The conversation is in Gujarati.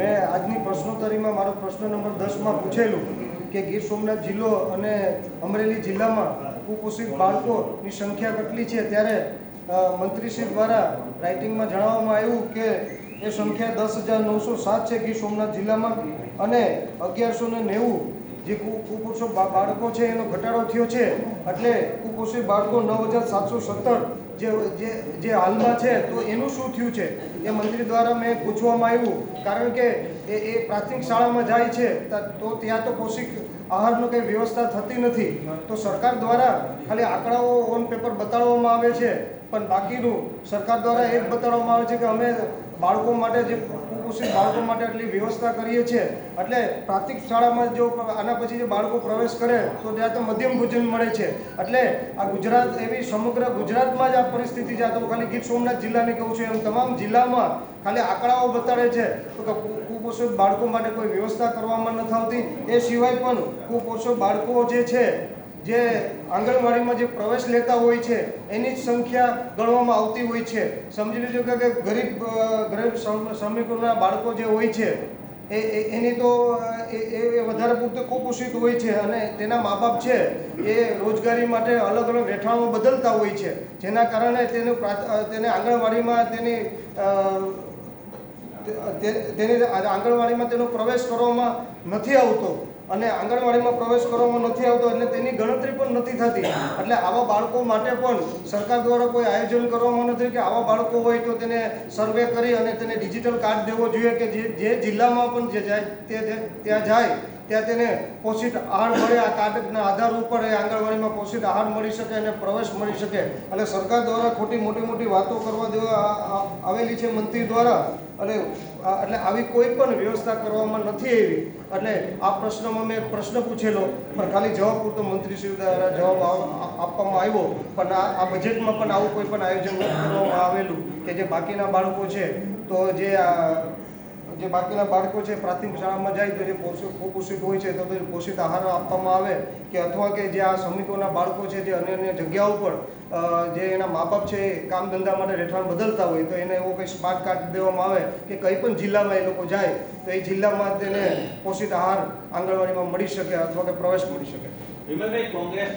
મેં આજની પ્રશ્નોત્તરીમાં મારો પ્રશ્ન નંબર 10માં પૂછેલું કે ગીર સોમનાથ જિલ્લો અને અમરેલી જિલ્લામાં કુપોષિત બાળકોની સંખ્યા કેટલી છે, ત્યારે મંત્રીશ્રી દ્વારા રાઇટિંગમાં જણાવવામાં આવ્યું કે એ સંખ્યા 10,907 છે ગીર સોમનાથ જિલ્લામાં, અને 1190 જે કુપોષિત બાળકો છે એનો ઘટાડો થયો છે, એટલે કુપોષિત બાળકો 9,717 જે હાલમાં છે. તો એનું શું થયું છે એ મંત્રી દ્વારા મેં પૂછવામાં આવ્યું, કારણ કે એ પ્રાથમિક શાળામાં જાય છે તો ત્યાં તો પૌષ્ટિક આહારનો કંઈ વ્યવસ્થા થતી નથી. તો સરકાર દ્વારા ખાલી આંકડાઓ ઓન પેપર બતાડવામાં આવે છે, પણ બાકીનું સરકાર દ્વારા એ જ બતાડવામાં આવે છે કે અમે બાળકો માટે જે કુપોષિત બાળકો માટે આટલી વ્યવસ્થા કરીએ છીએ. એટલે પ્રાથમિક શાળામાં જો આના પછી જે બાળકો પ્રવેશ કરે તો ત્યાં તો મધ્યમ ભોજન મળે છે. એટલે આ ગુજરાત એવી સમગ્ર ગુજરાતમાં જ આ પરિસ્થિતિ છે. તો ખાલી ગીર સોમનાથ જિલ્લાની કહું છું, એમ તમામ જિલ્લામાં ખાલી આંકડાઓ બતાડે છે તો કુપોષિત બાળકો માટે કોઈ વ્યવસ્થા કરવામાં નથી આવતી. એ સિવાય પણ કુપોષિત બાળકો જે છે જે આંગણવાડીમાં જે પ્રવેશ લેતા હોય છે એની જ સંખ્યા ગણવામાં આવતી હોય છે. સમજી લીધું કે ગરીબ શ્રમિકોના બાળકો જે હોય છે એની તો એ વધારે પૂરતું કુપોષિત હોય છે, અને તેના મા બાપ છે એ રોજગારી માટે અલગ અલગ રહેઠાણો બદલતા હોય છે, જેના કારણે તેને આંગણવાડીમાં આંગણવાડીમાં તેનો પ્રવેશ કરવામાં નથી આવતો, અને આંગણવાડીમાં પ્રવેશ કરવામાં નથી આવતો એટલે તેની ગણતરી પણ નથી થતી. એટલે આવા બાળકો માટે પણ સરકાર દ્વારા કોઈ આયોજન કરવામાં નથી કે આવા બાળકો હોય તો તેને સર્વે કરી અને તેને ડિજિટલ કાર્ડ દેવો જોઈએ કે જે જિલ્લામાં પણ જે જાય ત્યાં જાય ત્યાં તેને પોષિત આહાર મળે. આ કાર્ડના આધાર ઉપર એ આંગણવાડીમાં પોષિત આહાર મળી શકે અને પ્રવેશ મળી શકે. એટલે સરકાર દ્વારા ખોટી મોટી વાતો કરવા દેવા આવેલી છે મંત્રી દ્વારા, અને એટલે આવી કોઈ પણ વ્યવસ્થા કરવામાં નથી આવી. એટલે આ પ્રશ્નમાં મેં પ્રશ્ન પૂછેલો, પણ ખાલી જવાબ પૂરતો મંત્રીશ્રી દ્વારા જવાબ આપવામાં આવ્યો, પણ આ બજેટમાં પણ આવું કોઈ પણ આયોજન નથી કરવામાં આવેલું કે જે બાકીના બાળકો છે તો જે બાકીના બાળકો છે પ્રાથમિક શાળામાં જાય તો જે કુપોષિત હોય છે તો પોષિત આહાર આપવામાં આવે, કે અથવા કે જે આ શ્રમિકોના બાળકો છે જે અન્ય જગ્યાઓ પર જે એના મા બાપ છે એ કામ ધંધા માટે રહેઠાણ બદલતા હોય તો એને એવો કંઈ સ્માર્ટ કાર્ડ દેવામાં આવે કે કંઈ પણ જિલ્લામાં એ લોકો જાય તો એ જિલ્લામાં તેને પોષિત આહાર આંગણવાડીમાં મળી શકે અથવા કે પ્રવેશ મળી શકે. વિમલભાઈ, કોંગ્રેસ